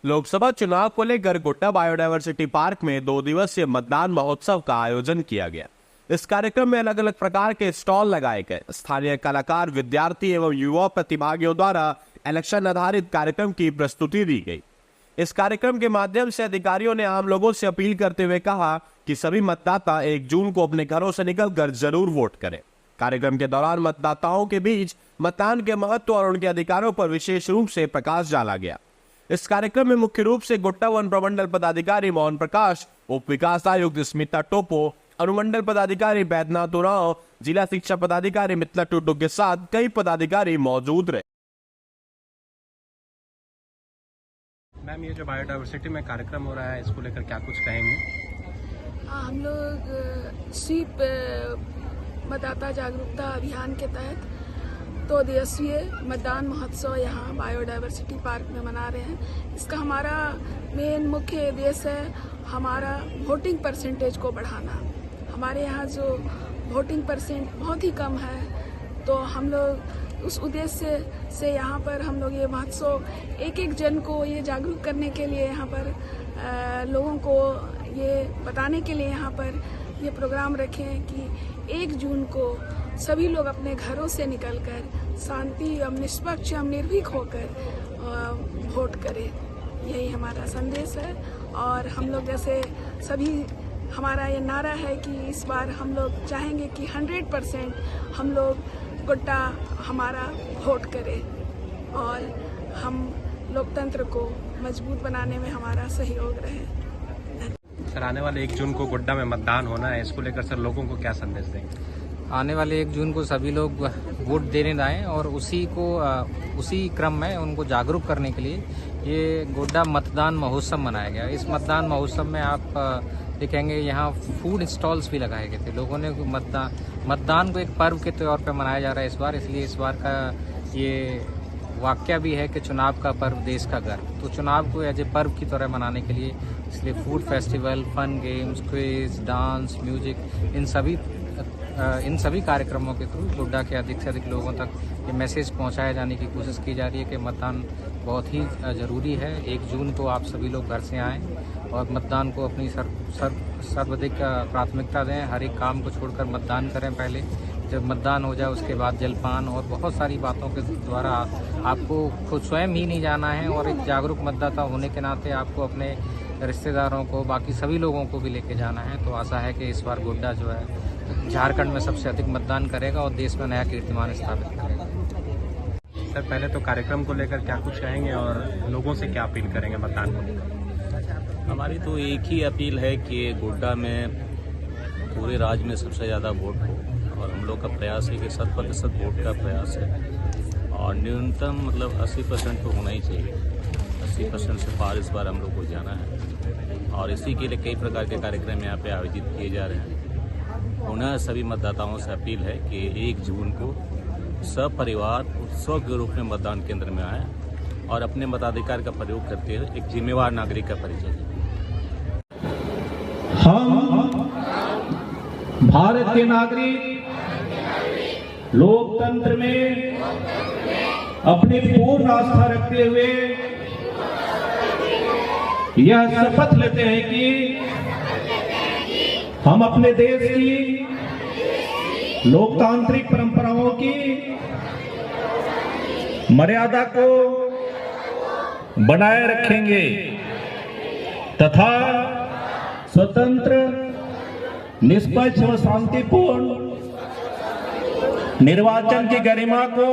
लोकसभा चुनाव को लेकर गोड्डा बायोडायवर्सिटी पार्क में 2 दिवसीय मतदान महोत्सव का आयोजन किया गया। इस कार्यक्रम में अलग अलग प्रकार के स्टॉल लगाए गए। स्थानीय कलाकार, विद्यार्थी एवं युवा प्रतिभागियों द्वारा इलेक्शन आधारित कार्यक्रम की प्रस्तुति दी गई। इस कार्यक्रम के माध्यम से अधिकारियों ने आम लोगों से अपील करते हुए कहा कि सभी मतदाता 1 जून को अपने घरों से निकलकर जरूर वोट करें। कार्यक्रम के दौरान मतदाताओं के बीच मतदान के महत्व और उनके अधिकारों पर विशेष रूप से प्रकाश डाला गया। इस कार्यक्रम में मुख्य रूप से गोड्डा वन प्रमंडल पदाधिकारी मोहन प्रकाश, उप विकास आयुक्त स्मिता टोपो, अनुमंडल पदाधिकारी बैद्यनाथ उरांव, जिला शिक्षा पदाधिकारी मिथिला टुडू के साथ कई पदाधिकारी मौजूद रहे। मैम, ये जो बायोडायवर्सिटी में कार्यक्रम हो रहा है, इसको लेकर क्या कुछ कहेंगे? हम लोग स्वीप मतदाता जागरूकता अभियान के तहत 2 दिवसीय मतदान महोत्सव यहाँ बायोडायवर्सिटी पार्क में मना रहे हैं। इसका हमारा मेन मुख्य उद्देश्य है हमारा वोटिंग परसेंटेज को बढ़ाना। हमारे यहाँ जो वोटिंग परसेंट बहुत ही कम है, तो हम लोग उस उद्देश्य से यहाँ पर हम लोग ये महोत्सव एक जन को ये जागरूक करने के लिए, यहाँ पर लोगों को ये बताने के लिए यहाँ पर ये प्रोग्राम रखे हैं कि 1 जून को सभी लोग अपने घरों से निकलकर शांति एवं निष्पक्ष एवं निर्भीक होकर वोट करें। यही हमारा संदेश है। और हम लोग जैसे सभी, हमारा ये नारा है कि इस बार हम लोग चाहेंगे कि 100% हम लोग गोड्डा हमारा वोट करें और हम लोकतंत्र को मजबूत बनाने में हमारा सहयोग रहे। सर, आने वाले 1 जून को गोड्डा में मतदान होना है, इसको लेकर सर लोगों को क्या संदेश देंगे? आने वाले 1 जून को सभी लोग वोट देने आएँ और उसी क्रम में उनको जागरूक करने के लिए ये गोड्डा मतदान महोत्सव मनाया गया। इस मतदान महोत्सव में आप देखेंगे यहाँ फूड स्टॉल्स भी लगाए गए थे। लोगों ने मतदान को एक पर्व के तौर पर मनाया जा रहा है इस बार, इसलिए इस बार का ये वाक्य भी है कि चुनाव का पर्व देश का गर्व। तो चुनाव को एज ए पर्व की तरह मनाने के लिए इसलिए food festival, fun games, quiz, dance, music, इन सभी कार्यक्रमों के थ्रू गोड्डा के अधिक से अधिक लोगों तक ये मैसेज पहुंचाए जाने की कोशिश की जा रही है कि मतदान बहुत ही ज़रूरी है। 1 जून को आप सभी लोग घर से आएँ और मतदान को अपनी सर्वाधिक प्राथमिकता दें। हर एक काम को छोड़कर मतदान करें। पहले जब मतदान हो जाए उसके बाद जलपान और बहुत सारी बातों के द्वारा आपको खुद स्वयं ही नहीं जाना है, और एक जागरूक मतदाता होने के नाते आपको अपने रिश्तेदारों को, बाकी सभी लोगों को भी लेके जाना है। तो आशा है कि इस बार गोड्डा जो है झारखंड में सबसे अधिक मतदान करेगा और देश में नया कीर्तिमान स्थापित करेगा। सर, पहले तो कार्यक्रम को लेकर क्या कुछ कहेंगे और लोगों से क्या अपील करेंगे मतदान को लेकर? हमारी तो एक ही अपील है कि गोड्डा में पूरे राज्य में सबसे ज़्यादा वोट हो, और हम लोग का प्रयास है कि 100% वोट का प्रयास है, और न्यूनतम 80% तो होना ही चाहिए। 80% से पार इस बार हम लोग को जाना है, और इसी के लिए कई प्रकार के कार्यक्रम यहाँ पे आयोजित किए जा रहे हैं। पुनः सभी मतदाताओं से अपील है कि 1 जून को सपरिवार उत्सव के रूप में मतदान केंद्र में आए और अपने मताधिकार का प्रयोग करते हुए एक जिम्मेवार नागरिक का परिचय दें। हम भारत के नागरिक लोकतंत्र में अपनी पूर्ण आस्था रखते हुए यह शपथ लेते हैं कि हम अपने देश की लोकतांत्रिक परंपराओं की मर्यादा को बनाए रखेंगे तथा स्वतंत्र, निष्पक्ष व शांतिपूर्ण निर्वाचन की गरिमा को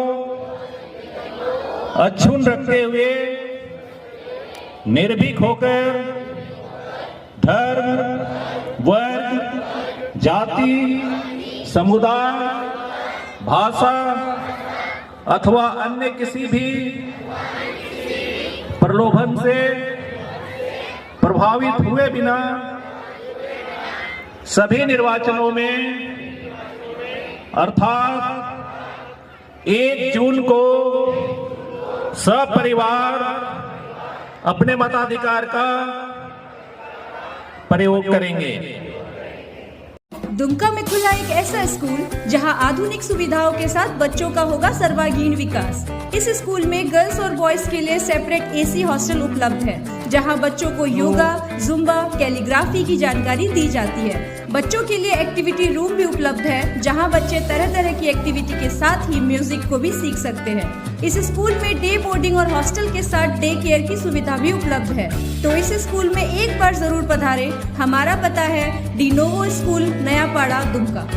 अक्षुण्ण रखते हुए निर्भीक होकर धर्म, वर्ग, जाति, समुदाय, भाषा अथवा अन्य किसी भी प्रलोभन से प्रभावित हुए बिना सभी निर्वाचनों में अर्थात 1 जून को सपरिवार अपने मताधिकार का प्रयोग करेंगे। दुमका में खुला एक ऐसा स्कूल जहां आधुनिक सुविधाओं के साथ बच्चों का होगा सर्वांगीण विकास। इस स्कूल में गर्ल्स और बॉयज के लिए सेपरेट एसी हॉस्टल उपलब्ध है, जहां बच्चों को योगा, जुम्बा, कैलीग्राफी की जानकारी दी जाती है। बच्चों के लिए एक्टिविटी रूम भी उपलब्ध है, जहां बच्चे तरह तरह की एक्टिविटी के साथ ही म्यूजिक को भी सीख सकते हैं। इस स्कूल में डे बोर्डिंग और हॉस्टल के साथ डे केयर की सुविधा भी उपलब्ध है। तो इस स्कूल में एक बार जरूर पधारें। हमारा पता है डिनोवो स्कूल, नयापाड़ा, दुमका।